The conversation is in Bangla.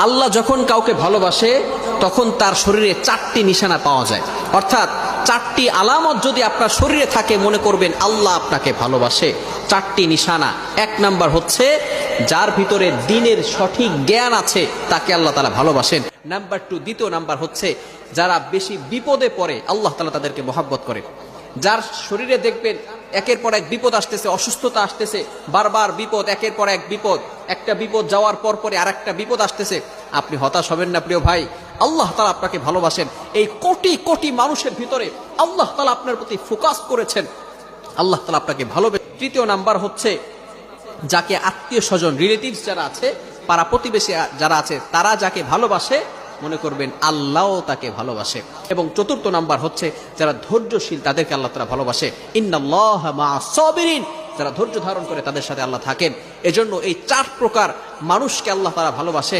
আল্লাহ যখন কাউকে ভালোবাসে তখন তার শরীরে 4টি নিশানা পাওয়া যায়, অর্থাৎ 4টি আলামত যদি আপনার শরীরে থাকে মনে করবেন আল্লাহ আপনাকে ভালোবাসে। 4টি নিশানা। 1 নাম্বার হচ্ছে যার ভিতরে দ্বীনের সঠিক জ্ঞান আছে তাকে আল্লাহ তাআলা ভালোবাসেন। নাম্বার 2, দ্বিতীয় নাম্বার হচ্ছে যারা বেশি বিপদে পড়ে আল্লাহ তাআলা তাদেরকে মহব্বত করে। যার শরীরে দেখবেন একের পর এক বিপদ আসতেছে, অসুস্থতা আসতেছে, বারবার বিপদ, একের পর এক বিপদ, একটা বিপদ যাওয়ার পর পরে আরেকটা বিপদ আসতেছে, আপনি হতাশ হবেন না প্রিয় ভাই। আল্লাহ তাআলা আপনাকে ভালোবাসেন। এই কোটি কোটি মানুষের ভিতরে আল্লাহ তাআলা আপনার প্রতি ফোকাস করেছেন, আল্লাহ তাআলা আপনাকে ভালোবাসেন। তৃতীয় নাম্বার হচ্ছে যাকে আত্মীয় স্বজন, রিলেটিভস যারা আছে, পাড়া প্রতিবেশী যারা আছে, তারা যাকে ভালোবাসে মনে করবেন আল্লাহও তাকে ভালোবাসে। এবং চতুর্থ নাম্বার হচ্ছে যারা ধৈর্যশীল তাদেরকে আল্লাহ তাআলা ভালোবাসে। ইন্নাল্লাহা মা'আস সাবিরিন, যারা ধৈর্য ধারণ করে তাদের সাথে আল্লাহ থাকেন। এজন্য এই 4 প্রকার মানুষকে আল্লাহ তাআলা ভালোবাসেন।